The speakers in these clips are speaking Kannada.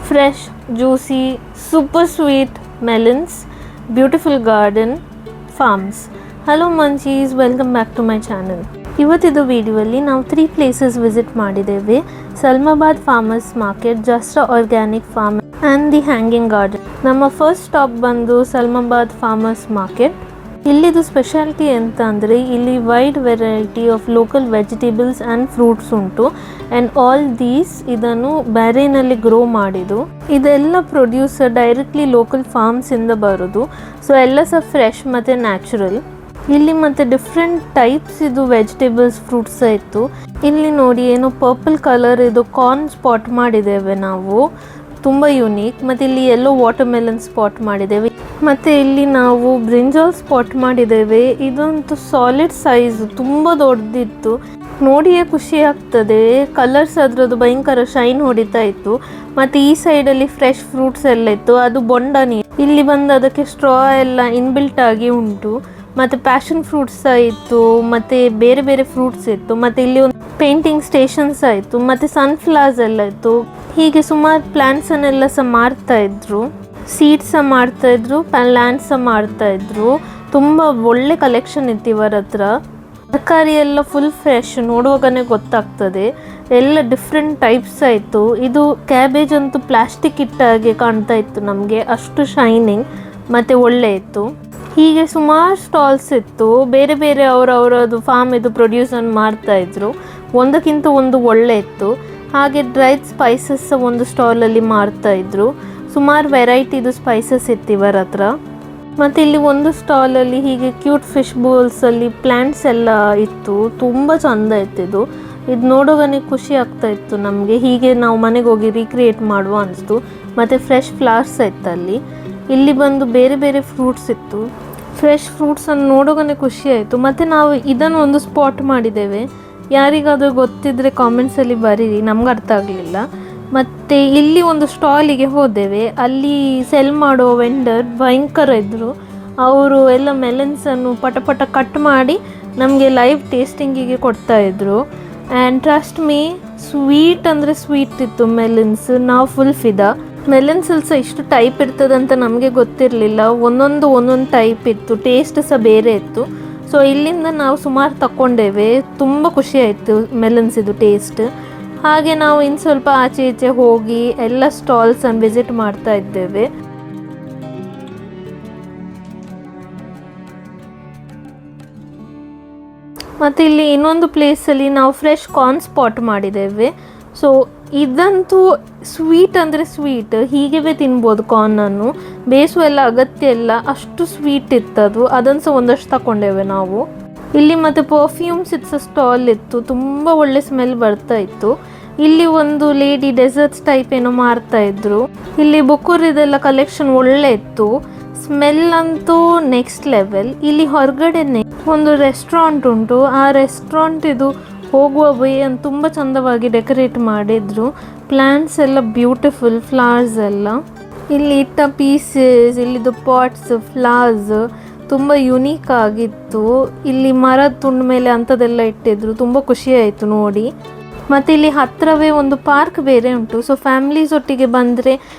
fresh, juicy, super sweet melons, beautiful garden, farms. Hello munchies, welcome back to my channel. ಇವತ್ತಿದು ವಿಡಿಯೋಲಿ ನಾವು 3 ಪ್ಲೇಸಸ್ ವಿಸಿಟ್ ಮಾಡಿದ್ದೇವೆ. Salmabad farmers market, Jasra organic farm and the hanging garden. ನಮ್ಮ ಫಸ್ಟ್ ಸ್ಟಾಪ್ ಬಂದು ಸಲ್ಮಾಬಾದ್ ಫಾರ್ಮರ್ಸ್ ಮಾರ್ಕೆಟ್. ಇಲ್ಲಿದು ಸ್ಪೆಷಾಲಿಟಿ ಎಂತ ಅಂದರೆ ಇಲ್ಲಿ wide variety of local vegetables and fruits ಉಂಟು ಆ್ಯಂಡ್ ಆಲ್ ದೀಸ್ ಇದನ್ನು ಬ್ಯಾರೇನಲ್ಲಿ ಗ್ರೋ ಮಾಡಿದ್ದು. ಇದೆಲ್ಲ ಪ್ರೊಡ್ಯೂಸ್ ಡೈರೆಕ್ಟ್ಲಿ ಲೋಕಲ್ ಫಾರ್ಮ್ಸಿಂದ ಬರೋದು. ಸೊ ಎಲ್ಲ ಸಹ ಫ್ರೆಶ್ ಮತ್ತು ನ್ಯಾಚುರಲ್. ಇಲ್ಲಿ ಮತ್ತು ಡಿಫ್ರೆಂಟ್ ಟೈಪ್ಸ್ ಇದು ವೆಜಿಟೇಬಲ್ಸ್ ಫ್ರೂಟ್ಸ್ ಇತ್ತು. ಇಲ್ಲಿ ನೋಡಿ ಏನು ಪರ್ಪಲ್ ಕಲರ್ ಇದು ಕಾರ್ನ್ ಸ್ಪಾಟ್ ಮಾಡಿದ್ದೇವೆ ನಾವು, ತುಂಬ ಯುನೀಕ್. ಮತ್ತು ಇಲ್ಲಿ ಎಲ್ಲೋ ವಾಟರ್ ಮೆಲನ್ ಸ್ಪಾಟ್ ಮಾಡಿದ್ದೇವೆ. ಮತ್ತು ಇಲ್ಲಿ ನಾವು ಬ್ರಿಂಜಾಲ್ ಸ್ಪಾಟ್ ಮಾಡಿದ್ದೇವೆ. ಇದಂತೂ ಸಾಲಿಡ್ ಸೈಜ್, ತುಂಬ ದೊಡ್ಡದಿತ್ತು. ನೋಡಿಯೇ ಖುಷಿ ಆಗ್ತದೆ. ಕಲರ್ಸ್ ಅದರದ್ದು ಭಯಂಕರ ಶೈನ್ ಹೊಡಿತಾ ಇತ್ತು. ಮತ್ತು ಈ ಸೈಡಲ್ಲಿ ಫ್ರೆಶ್ ಫ್ರೂಟ್ಸ್ ಎಲ್ಲ ಇತ್ತು, ಅದು ಬೊಂಡನಿ. ಇಲ್ಲಿ ಬಂದು ಅದಕ್ಕೆ ಸ್ಟ್ರಾ ಎಲ್ಲ ಇನ್ಬಿಲ್ಟ್ ಆಗಿ ಉಂಟು. ಮತ್ತು ಪ್ಯಾಷನ್ ಫ್ರೂಟ್ಸ್ ಸಹ ಇತ್ತು, ಮತ್ತು ಬೇರೆ ಬೇರೆ ಫ್ರೂಟ್ಸ್ ಇತ್ತು. ಮತ್ತು ಇಲ್ಲಿ ಒಂದು ಪೇಂಟಿಂಗ್ ಸ್ಟೇಷನ್ಸ್ ಆಯಿತು, ಮತ್ತು ಸನ್ಫ್ಲವರ್ಸ್ ಎಲ್ಲ ಇತ್ತು. ಹೀಗೆ ಸುಮಾರು ಪ್ಲ್ಯಾಂಟ್ಸನ್ನೆಲ್ಲ ಸಹ ಮಾರ್ತಾಯಿದ್ರು, ಸೀಡ್ಸ್ ಸಹ ಮಾರ್ತಾಯಿದ್ರು, ಲ್ಯಾಂಡ್ಸ್ ಸಹ ಮಾರ್ತಾಯಿದ್ರು. ತುಂಬ ಒಳ್ಳೆ ಕಲೆಕ್ಷನ್ ಇತ್ತು ಇವರ ಹತ್ರ. ತರಕಾರಿ ಎಲ್ಲ ಫುಲ್ ಫ್ರೆಶ್, ನೋಡುವಾಗನೇ ಗೊತ್ತಾಗ್ತದೆ. ಎಲ್ಲ ಡಿಫ್ರೆಂಟ್ ಟೈಪ್ಸ್ ಆಯಿತು. ಇದು ಕ್ಯಾಬೇಜ್ ಅಂತೂ ಪ್ಲಾಸ್ಟಿಕ್ ಇಟ್ಟಾಗೆ ಕಾಣ್ತಾ ಇತ್ತು ನಮಗೆ, ಅಷ್ಟು ಶೈನಿಂಗ್ ಮತ್ತು ಒಳ್ಳೆ ಇತ್ತು. ಹೀಗೆ ಸುಮಾರು ಸ್ಟಾಲ್ಸ್ ಇತ್ತು, ಬೇರೆ ಬೇರೆ ಅವರದ್ದು ಫಾರ್ಮ್ ಇದು ಪ್ರೊಡ್ಯೂಸನ್ನು ಮಾಡ್ತಾಯಿದ್ರು. ಒಂದಕ್ಕಿಂತ ಒಂದು ಒಳ್ಳೆ ಇತ್ತು. ಹಾಗೆ ಡ್ರೈಡ್ ಸ್ಪೈಸಸ್ ಒಂದು ಸ್ಟಾಲಲ್ಲಿ ಮಾರ್ತಾಯಿದ್ರು. ಸುಮಾರು ವೆರೈಟಿದು ಸ್ಪೈಸಸ್ ಇತ್ತು ಇವರ ಹತ್ರ. ಮತ್ತು ಇಲ್ಲಿ ಒಂದು ಸ್ಟಾಲಲ್ಲಿ ಹೀಗೆ ಕ್ಯೂಟ್ ಫಿಶ್ ಬೋಲ್ಸಲ್ಲಿ ಪ್ಲ್ಯಾಂಟ್ಸ್ ಎಲ್ಲ ಇತ್ತು, ತುಂಬ ಚೆಂದ ಇತ್ತಿದು. ಇದು ನೋಡೋಗನೇ ಖುಷಿ ಆಗ್ತಾ ಇತ್ತು ನಮಗೆ. ಹೀಗೆ ನಾವು ಮನೆಗೆ ಹೋಗಿ ರೀಕ್ರಿಯೇಟ್ ಮಾಡುವ ಅನಿಸ್ತು. ಮತ್ತು ಫ್ರೆಶ್ ಫ್ಲವರ್ಸ್ ಇತ್ತು ಅಲ್ಲಿ. ಇಲ್ಲಿ ಬಂದು ಬೇರೆ ಬೇರೆ ಫ್ರೂಟ್ಸ್ ಇತ್ತು. ಫ್ರೆಶ್ ಫ್ರೂಟ್ಸನ್ನು ನೋಡೋಗನೇ ಖುಷಿ ಆಯಿತು. ಮತ್ತು ನಾವು ಇದನ್ನು ಒಂದು ಸ್ಪಾಟ್ ಮಾಡಿದ್ದೇವೆ. ಯಾರಿಗಾದರೂ ಗೊತ್ತಿದ್ದರೆ ಕಾಮೆಂಟ್ಸಲ್ಲಿ ಬರೀರಿ, ನಮ್ಗೆ ಅರ್ಥ ಆಗಲಿಲ್ಲ. ಮತ್ತು ಇಲ್ಲಿ ಒಂದು ಸ್ಟಾಲಿಗೆ ಹೋದೇವೆ. ಅಲ್ಲಿ ಸೆಲ್ ಮಾಡೋ ವೆಂಡರ್ ಭಯಂಕರ ಇದ್ದರು. ಅವರು ಎಲ್ಲ ಮೆಲನ್ಸನ್ನು ಪಟ ಕಟ್ ಮಾಡಿ ನಮಗೆ ಲೈವ್ ಟೇಸ್ಟಿಂಗಿಗೆ ಕೊಡ್ತಾಯಿದ್ರು. ಆ್ಯಂಡ್ ಟ್ರಸ್ಟ್ ಮೀ, ಸ್ವೀಟ್ ಅಂದರೆ ಸ್ವೀಟ್ ಇತ್ತು ಮೆಲನ್ಸ್. ನಾವು ಫುಲ್ ಫಿದಾ. ಮೆಲನ್ಸಲ್ಲಿ ಸಹ ಇಷ್ಟು ಟೈಪ್ ಇರ್ತದಂತ ನಮಗೆ ಗೊತ್ತಿರಲಿಲ್ಲ. ಒಂದೊಂದು ಟೈಪ್ ಇತ್ತು, ಟೇಸ್ಟ್ ಸಹ ಬೇರೆ ಇತ್ತು. ಸೊ ಇಲ್ಲಿಂದ ನಾವು ಸುಮಾರು ತಗೊಂಡೇವೆ. ತುಂಬ ಖುಷಿ ಆಯಿತು ಮೆಲನ್ಸಿದು ಟೇಸ್ಟ್. ಹಾಗೆ ನಾವು ಇನ್ನು ಸ್ವಲ್ಪ ಆಚೆ ಈಚೆ ಹೋಗಿ ಎಲ್ಲ ಸ್ಟಾಲ್ಸನ್ನು ವಿಸಿಟ್ ಮಾಡ್ತಾ ಇದ್ದೇವೆ. ಮತ್ತು ಇಲ್ಲಿ ಇನ್ನೊಂದು ಪ್ಲೇಸಲ್ಲಿ ನಾವು ಫ್ರೆಶ್ ಕಾರ್ನ್ ಸ್ಪಾಟ್ ಮಾಡಿದ್ದೇವೆ. ಸೊ ಇದಂತೂ ಸ್ವೀಟ್ ಅಂದರೆ ಸ್ವೀಟ್, ಹೀಗೆ ತಿನ್ಬೋದು. ಕಾರ್ನನ್ನು ಬೇಯಿಸುವ ಎಲ್ಲ ಅಗತ್ಯ ಇಲ್ಲ, ಅಷ್ಟು ಸ್ವೀಟ್ ಇತ್ತದು. ಅದನ್ನು ಸಹ ಒಂದಷ್ಟು ತಗೊಂಡೇವೆ ನಾವು. ಇಲ್ಲಿ ಮತ್ತು ಪರ್ಫ್ಯೂಮ್ಸ್ ಸಹ ಸ್ಟಾಲ್ ಇತ್ತು, ತುಂಬ ಒಳ್ಳೆ ಸ್ಮೆಲ್ ಬರ್ತಾ ಇತ್ತು. ಇಲ್ಲಿ ಒಂದು ಲೇಡಿ ಡೆಸರ್ಟ್ಸ್ ಟೈಪ್ ಏನೋ ಮಾರ್ತಾಯಿದ್ರು. ಇಲ್ಲಿ ಬುಕ್ಕುರಿದೆಲ್ಲ ಕಲೆಕ್ಷನ್ ಒಳ್ಳೆ ಇತ್ತು. ಸ್ಮೆಲ್ ಅಂತೂ ನೆಕ್ಸ್ಟ್ ಲೆವೆಲ್. ಇಲ್ಲಿ ಹೊರಗಡೆನೆ ಒಂದು ರೆಸ್ಟೋರೆಂಟ್ ಉಂಟು. ಆ ರೆಸ್ಟೋರೆಂಟ್ ಇದು ಹೋಗುವ ವೇ ಅಂತ ತುಂಬ ಚಂದವಾಗಿ ಡೆಕೋರೇಟ್ ಮಾಡಿದ್ರು. ಪ್ಲ್ಯಾಂಟ್ಸ್ ಎಲ್ಲ ಬ್ಯೂಟಿಫುಲ್, ಫ್ಲವರ್ಸ್ ಎಲ್ಲ. ಇಲ್ಲಿ ಇಟ್ಟ ಪೀಸಸ್, ಇಲ್ಲಿದು ಪಾಟ್ಸ್, ಫ್ಲವರ್ಸ್ ತುಂಬ ಯುನೀಕ್ ಆಗಿತ್ತು. ಇಲ್ಲಿ ಮರದ ತುಂಡು ಮೇಲೆ ಅಂಥದ್ದೆಲ್ಲ ಇಟ್ಟಿದ್ರು, ತುಂಬ ಖುಷಿ ಆಯಿತು ನೋಡಿ. ಮತ್ತು ಇಲ್ಲಿ ಹತ್ತಿರವೇ ಒಂದು ಪಾರ್ಕ್ ಬೇರೆ ಉಂಟು. ಸೊ ಫ್ಯಾಮ್ಲೀಸ್ ಒಟ್ಟಿಗೆ ಬಂದರೆ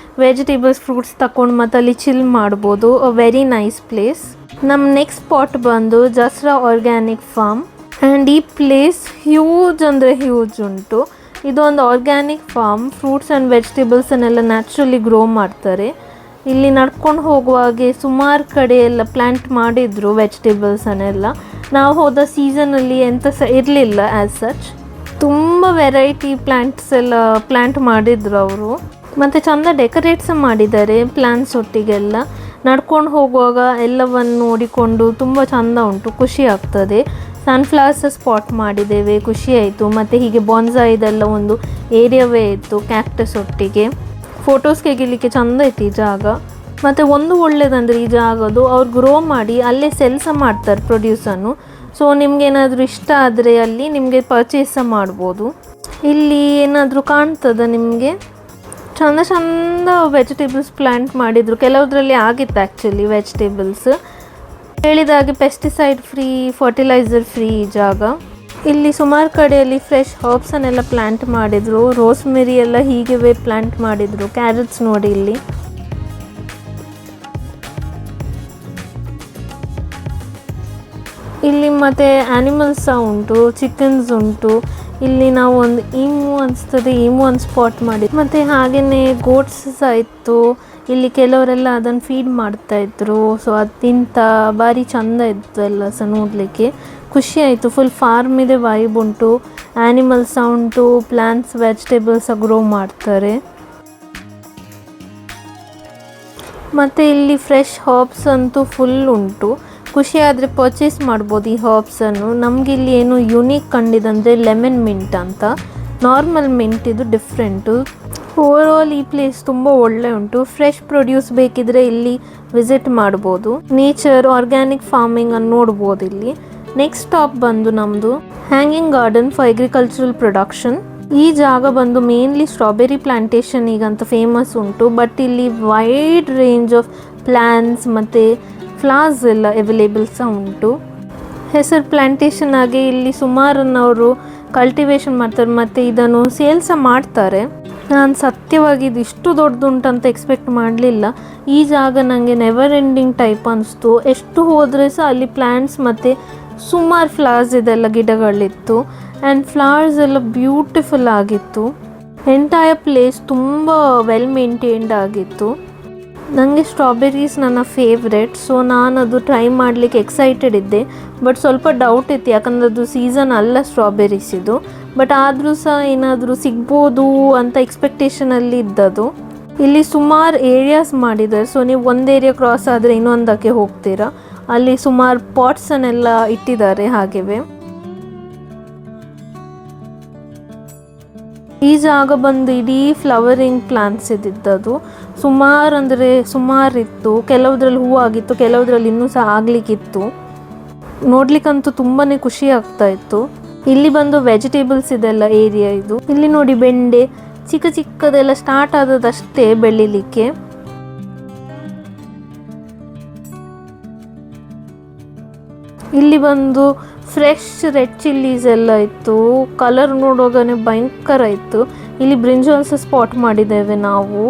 ವೆಜಿಟೇಬಲ್ಸ್ ಫ್ರೂಟ್ಸ್ ತಗೊಂಡು ಮತ್ತು ಅಲ್ಲಿ ಚಿಲ್ ಮಾಡ್ಬೋದು. A very nice place. ನಮ್ಮ ನೆಕ್ಸ್ಟ್ ಸ್ಪಾಟ್ ಬಂದು ಜಸ್ರಾ ಆರ್ಗ್ಯಾನಿಕ್ ಫಾರ್ಮ್. ಆ್ಯಂಡ್ ಈ ಪ್ಲೇಸ್ ಹ್ಯೂಜ್ ಅಂದರೆ ಹ್ಯೂಜ್ ಉಂಟು. ಇದೊಂದು ಆರ್ಗ್ಯಾನಿಕ್ ಫಾರ್ಮ್. ಫ್ರೂಟ್ಸ್ ಆ್ಯಂಡ್ ವೆಜಿಟೇಬಲ್ಸನ್ನೆಲ್ಲ ನ್ಯಾಚುರಲಿ ಗ್ರೋ ಮಾಡ್ತಾರೆ. ಇಲ್ಲಿ ನಡ್ಕೊಂಡು ಹೋಗುವಾಗೆ ಸುಮಾರು ಕಡೆ ಎಲ್ಲ ಪ್ಲ್ಯಾಂಟ್ ಮಾಡಿದರು ವೆಜಿಟೇಬಲ್ಸನ್ನೆಲ್ಲ. ನಾವು ಹೋದ ಸೀಸನಲ್ಲಿ ಎಂಥ ಸಹ ಇರಲಿಲ್ಲ ಆ್ಯಸ್ ಸಚ್. ತುಂಬ ವೆರೈಟಿ ಪ್ಲ್ಯಾಂಟ್ಸ್ ಎಲ್ಲ ಪ್ಲ್ಯಾಂಟ್ ಮಾಡಿದರು ಅವರು. ಮತ್ತು ಚೆಂದ ಡೆಕೋರೇಟ್ ಸಹ ಮಾಡಿದ್ದಾರೆ ಪ್ಲ್ಯಾಂಟ್ಸ್ ಒಟ್ಟಿಗೆಲ್ಲ. ನಡ್ಕೊಂಡು ಹೋಗುವಾಗ ಎಲ್ಲವನ್ನು ನೋಡಿಕೊಂಡು ತುಂಬ ಚೆಂದ ಉಂಟು, ಖುಷಿ ಆಗ್ತದೆ. ಸನ್ಫ್ಲವರ್ಸ್ ಸ್ಪಾಟ್ ಮಾಡಿದ್ದೇವೆ, ಖುಷಿ ಆಯಿತು. ಮತ್ತು ಹೀಗೆ ಬಾನ್ಸಾಯಿದೆಲ್ಲ ಒಂದು ಏರಿಯಾವೇ ಇತ್ತು ಕ್ಯಾಕ್ಟಸ್ ಒಟ್ಟಿಗೆ. ಫೋಟೋಸ್ ತೆಗಿಲಿಕ್ಕೆ ಚೆಂದ ಇತ್ತು ಈ ಜಾಗ. ಮತ್ತು ಒಂದು ಒಳ್ಳೆಯದಂದರೆ ಈ ಜಾಗದು ಅವ್ರು ಗ್ರೋ ಮಾಡಿ ಅಲ್ಲೇ ಸೆಲ್ ಸಹ ಮಾಡ್ತಾರೆ ಪ್ರೊಡ್ಯೂಸನ್ನು. ಸೊ ನಿಮಗೇನಾದರೂ ಇಷ್ಟ ಆದರೆ ಅಲ್ಲಿ ನಿಮಗೆ ಪರ್ಚೇಸ್ ಸಹ ಮಾಡ್ಬೋದು. ಇಲ್ಲಿ ಏನಾದರೂ ಕಾಣ್ತದ ನಿಮಗೆ? ಚಂದ ವೆಜಿಟೇಬಲ್ಸ್ ಪ್ಲ್ಯಾಂಟ್ ಮಾಡಿದರು. ಕೆಲವುದರಲ್ಲಿ ಆಗಿತ್ತು ಆ್ಯಕ್ಚುಲಿ ವೆಜಿಟೇಬಲ್ಸ್. ಹೇಳಿದಾಗೆ ಪೆಸ್ಟಿಸೈಡ್ ಫ್ರೀ, ಫರ್ಟಿಲೈಸರ್ ಫ್ರೀ ಈ ಜಾಗ. ಇಲ್ಲಿ ಸುಮಾರು ಕಡೆಯಲ್ಲಿ ಫ್ರೆಶ್ ಹರ್ಬ್ಸನ್ನೆಲ್ಲ ಪ್ಲ್ಯಾಂಟ್ ಮಾಡಿದರು. ರೋಸ್ಮೆರಿ ಎಲ್ಲ ಹೀಗೆ ಪ್ಲ್ಯಾಂಟ್ ಮಾಡಿದರು. ಕ್ಯಾರೆಟ್ಸ್ ನೋಡಿ ಇಲ್ಲಿ. ಇಲ್ಲಿ ಮತ್ತು ಆ್ಯನಿಮಲ್ಸ್ ಸಹ ಉಂಟು, ಚಿಕನ್ಸ್ ಉಂಟು. ಇಲ್ಲಿ ನಾವು ಒಂದು ಈಮು ಅನಿಸ್ತದೆ, ಈಮು ಒಂದು ಸ್ಪಾಟ್ ಮಾಡಿ. ಮತ್ತು ಹಾಗೆಯೇ ಗೋಟ್ಸ್ ಸಹ ಇತ್ತು. ಇಲ್ಲಿ ಕೆಲವರೆಲ್ಲ ಅದನ್ನು ಫೀಡ್ ಮಾಡ್ತಾಯಿದ್ರು. ಸೊ ಅದು ತಿಂತ ಭಾರಿ ಚೆಂದ ಇತ್ತು ಎಲ್ಲ ಸಹ ನೋಡಲಿಕ್ಕೆ. ಖುಷಿ ಆಯಿತು. ಫುಲ್ ಫಾರ್ಮ್ ಇದೆ, ವೈಬ್ ಉಂಟು, ಆ್ಯನಿಮಲ್ಸ್ ಸಹ ಉಂಟು, ಪ್ಲ್ಯಾಂಟ್ಸ್ ವೆಜಿಟೇಬಲ್ಸ್ ಸಹ ಗ್ರೋ ಮಾಡ್ತಾರೆ. ಮತ್ತು ಇಲ್ಲಿ ಫ್ರೆಶ್ ಹರ್ಬ್ಸ್ ಅಂತೂ ಫುಲ್ ಉಂಟು. ಖುಷಿ ಆದರೆ ಪರ್ಚೇಸ್ ಮಾಡ್ಬೋದು ಈ ಹರ್ಬ್ಸನ್ನು. ನಮಗಿಲ್ಲಿ ಏನು ಯುನೀಕ್ ಕಂಡಿದಂದರೆ ಲೆಮನ್ ಮಿಂಟ್ ಅಂತ. ನಾರ್ಮಲ್ ಮಿಂಟ್ ಇದು ಡಿಫ್ರೆಂಟು. ಓವರಾಲ್ ಈ ಪ್ಲೇಸ್ ತುಂಬ ಒಳ್ಳೆ ಉಂಟು. ಫ್ರೆಶ್ ಪ್ರೊಡ್ಯೂಸ್ ಬೇಕಿದ್ರೆ ಇಲ್ಲಿ ವಿಸಿಟ್ ಮಾಡ್ಬೋದು. ನೇಚರ್, ಆರ್ಗ್ಯಾನಿಕ್ ಫಾರ್ಮಿಂಗ್ ಅನ್ನು ನೋಡ್ಬೋದು ಇಲ್ಲಿ. ನೆಕ್ಸ್ಟ್ ಸ್ಟಾಪ್ ಬಂದು ನಮ್ಮದು hanging garden for agricultural production. ಈ ಜಾಗ ಬಂದು ಮೇನ್ಲಿ ಸ್ಟ್ರಾಬೆರಿ ಪ್ಲಾಂಟೇಶನ್ ಈಗಂತ ಫೇಮಸ್ ಉಂಟು. ಬಟ್ ಇಲ್ಲಿ ವೈಡ್ ರೇಂಜ್ ಆಫ್ ಪ್ಲ್ಯಾಂಟ್ಸ್ ಮತ್ತು ಫ್ಲವರ್ಸ್ ಎಲ್ಲ ಅವೈಲೇಬಲ್ ಸಹ ಉಂಟು. ಹೆಸರು ಪ್ಲಾಂಟೇಶನ್ ಆಗಿ ಇಲ್ಲಿ ಸುಮಾರನ್ನವರು ಕಲ್ಟಿವೇಶನ್ ಮಾಡ್ತಾರೆ ಮತ್ತು ಇದನ್ನು ಸೇಲ್ ಸಹ ಮಾಡ್ತಾರೆ. ನಾನು ಸತ್ಯವಾಗಿ ಇದು ಇಷ್ಟು ದೊಡ್ಡದುಂಟಂತ ಎಕ್ಸ್ಪೆಕ್ಟ್ ಮಾಡಲಿಲ್ಲ. ಈ ಜಾಗ ನನಗೆ ನೆವರ್ ಎಂಡಿಂಗ್ ಟೈಪ್ ಅನಿಸ್ತು. ಎಷ್ಟು ಹೋದರೆ ಸಹ ಅಲ್ಲಿ ಪ್ಲ್ಯಾಂಟ್ಸ್ ಮತ್ತು ಸುಮಾರು ಫ್ಲವರ್ಸ್ ಇದೆಲ್ಲ ಗಿಡಗಳಿತ್ತು. ಆ್ಯಂಡ್ ಫ್ಲವರ್ಸ್ ಎಲ್ಲ ಬ್ಯೂಟಿಫುಲ್ ಆಗಿತ್ತು. ಎಂಟೈರ್ ಪ್ಲೇಸ್ ತುಂಬ ವೆಲ್ ಮೇಂಟೈನ್ಡ್ ಆಗಿತ್ತು. ನನಗೆ ಸ್ಟ್ರಾಬೆರೀಸ್ ನನ್ನ ಫೇವ್ರೆಟ್. ಸೊ ನಾನದು ಟ್ರೈ ಮಾಡಲಿಕ್ಕೆ ಎಕ್ಸೈಟೆಡ್ ಇದ್ದೆ. ಬಟ್ ಸ್ವಲ್ಪ ಡೌಟ್ ಇತ್ತು, ಯಾಕಂದರೆ ಅದು ಸೀಸನ್ ಅಲ್ಲ ಸ್ಟ್ರಾಬೆರೀಸ್ ಇದು. ಬಟ್ ಆದರೂ ಸಹ ಏನಾದರೂ ಸಿಗ್ಬೋದು ಅಂತ ಎಕ್ಸ್ಪೆಕ್ಟೇಷನಲ್ಲಿ ಇದ್ದದು. ಇಲ್ಲಿ ಸುಮಾರು ಏರಿಯಾಸ್ ಮಾಡಿದ್ದಾರೆ. ಸೊ ನೀವು ಒಂದು ಏರಿಯಾ ಕ್ರಾಸ್ ಆದರೆ ಇನ್ನೊಂದಕ್ಕೆ ಹೋಗ್ತೀರಾ. ಅಲ್ಲಿ ಸುಮಾರು ಪಾಟ್ಸನ್ನೆಲ್ಲ ಇಟ್ಟಿದ್ದಾರೆ ಹಾಗೆಯೇ. ಈ ಜಾಗ ಬಂದು ಇಡೀ ಫ್ಲವರಿಂಗ್ ಪ್ಲಾಂಟ್ಸ್ ಇದ್ದಿದ್ದದು. ಸುಮಾರು ಅಂದರೆ ಸುಮಾರಿತ್ತು. ಕೆಲವುದ್ರಲ್ಲಿ ಹೂವು ಆಗಿತ್ತು, ಕೆಲವುದ್ರಲ್ಲಿ ಇನ್ನೂ ಸಹ ಆಗಲಿಕ್ಕಿತ್ತು. ನೋಡ್ಲಿಕ್ಕಂತೂ ತುಂಬಾ ಖುಷಿ ಆಗ್ತಾ ಇತ್ತು. ಇಲ್ಲಿ ಬಂದು ವೆಜಿಟೇಬಲ್ಸ್ ಇದೆಲ್ಲ ಏರಿಯಾ ಇದು. ಇಲ್ಲಿ ನೋಡಿ ಬೆಂಡೆ ಚಿಕ್ಕ ಚಿಕ್ಕದೆಲ್ಲ ಸ್ಟಾರ್ಟ್ ಆದದಷ್ಟೇ ಬೆಳಿಲಿಕ್ಕೆ. ಇಲ್ಲಿ ಬಂದು ಫ್ರೆಶ್ ರೆಡ್ ಚಿಲ್ಲೀಸ್ ಎಲ್ಲ ಇತ್ತು. ಕಲರ್ ನೋಡುವಾಗನೇ ಭಯಂಕರ ಇತ್ತು. ಇಲ್ಲಿ ಬ್ರಿಂಜಾಲ್ಸ್ ಸ್ಪಾಟ್ ಮಾಡಿದ್ದೇವೆ ನಾವು.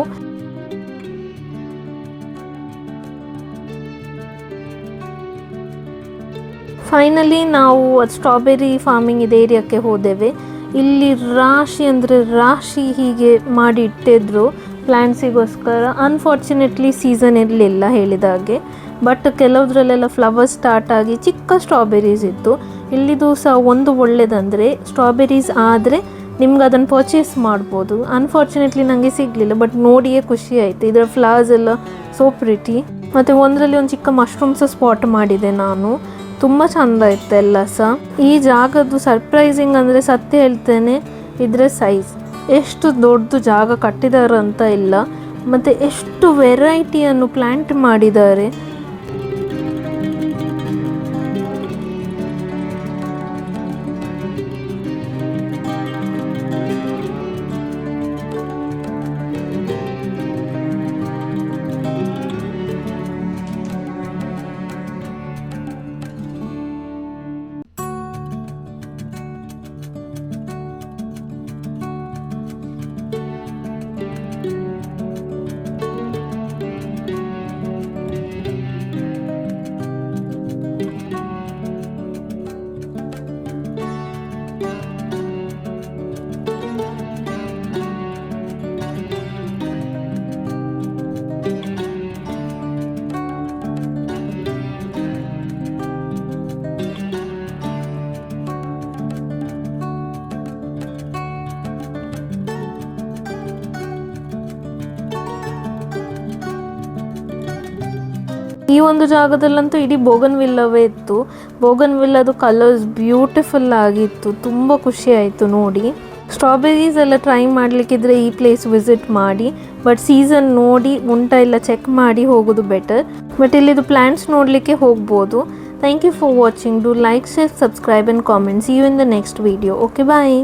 ಫೈನಲಿ ನಾವು ಸ್ಟ್ರಾಬೆರಿ ಫಾರ್ಮಿಂಗ್ ಇದೆ ಏರಿಯಾಕ್ಕೆ ಹೋದೆವು. ಇಲ್ಲಿ ರಾಶಿ ಅಂದರೆ ರಾಶಿ ಹೀಗೆ ಮಾಡಿ ಇಟ್ಟಿದ್ರು ಪ್ಲ್ಯಾಂಟ್ಸಿಗೋಸ್ಕರ. ಅನ್ಫಾರ್ಚುನೇಟ್ಲಿ ಸೀಸನ್ ಇರಲಿಲ್ಲ ಹೇಳಿದಾಗೆ. ಬಟ್ ಕೆಲವುದ್ರಲ್ಲೆಲ್ಲ ಫ್ಲವರ್ಸ್ ಸ್ಟಾರ್ಟ್ ಆಗಿ ಚಿಕ್ಕ ಸ್ಟ್ರಾಬೆರೀಸ್ ಇತ್ತು. ಇಲ್ಲಿದು ಸಹ ಒಂದು ಒಳ್ಳೆಯದಂದರೆ ಸ್ಟ್ರಾಬೆರೀಸ್ ಆದರೆ ನಿಮ್ಗೆ ಅದನ್ನು ಪರ್ಚೇಸ್ ಮಾಡ್ಬೋದು. ಅನ್ಫಾರ್ಚುನೇಟ್ಲಿ ನನಗೆ ಸಿಗಲಿಲ್ಲ. ಬಟ್ ನೋಡಿಯೇ ಖುಷಿ ಆಯಿತು. ಇದರ ಫ್ಲವರ್ಸ್ ಎಲ್ಲ ಸೋ ಪ್ರಿಟಿ. ಮತ್ತು ಒಂದರಲ್ಲಿ ಒಂದು ಚಿಕ್ಕ ಮಶ್ರೂಮ್ಸ್ ಸ್ಪಾಟ್ ಮಾಡಿದೆ ನಾನು. ತುಂಬ ಚೆಂದ ಇತ್ತು ಎಲ್ಲ ಸಹ. ಈ ಜಾಗದ್ದು ಸರ್ಪ್ರೈಸಿಂಗ್ ಅಂದರೆ ಸತ್ಯ ಹೇಳ್ತೇನೆ, ಇದರ ಸೈಜ್ ಎಷ್ಟು ದೊಡ್ಡ ಜಾಗ ಕಟ್ಟಿದ್ದಾರೆ ಅಂತ ಇಲ್ಲ. ಮತ್ತು ಎಷ್ಟು ವೆರೈಟಿಯನ್ನು ಪ್ಲ್ಯಾಂಟ್ ಮಾಡಿದ್ದಾರೆ. ಈ ಒಂದು ಜಾಗದಲ್ಲಂತೂ ಇಡೀ ಬೋಗನ್ವಿಲ್ಲವೇ ಇತ್ತು. ಬೋಗನ್ವಿಲ್ಲದು ಕಲರ್ಸ್ ಬ್ಯೂಟಿಫುಲ್ ಆಗಿತ್ತು. ತುಂಬ ಖುಷಿ ಆಯಿತು ನೋಡಿ. ಸ್ಟ್ರಾಬೆರೀಸ್ ಎಲ್ಲ ಟ್ರೈ ಮಾಡಲಿಕ್ಕಿದ್ರೆ ಈ ಪ್ಲೇಸ್ ವಿಸಿಟ್ ಮಾಡಿ. ಬಟ್ ಸೀಸನ್ ನೋಡಿ ಉಂಟಾ ಇಲ್ಲ ಚೆಕ್ ಮಾಡಿ ಹೋಗೋದು ಬೆಟರ್. ಬಟ್ ಇಲ್ಲಿದು ಪ್ಲ್ಯಾಂಟ್ಸ್ ನೋಡಲಿಕ್ಕೆ ಹೋಗ್ಬೋದು. Thank you for watching. Do like, share, subscribe and comment. See you in the next video. Okay, bye.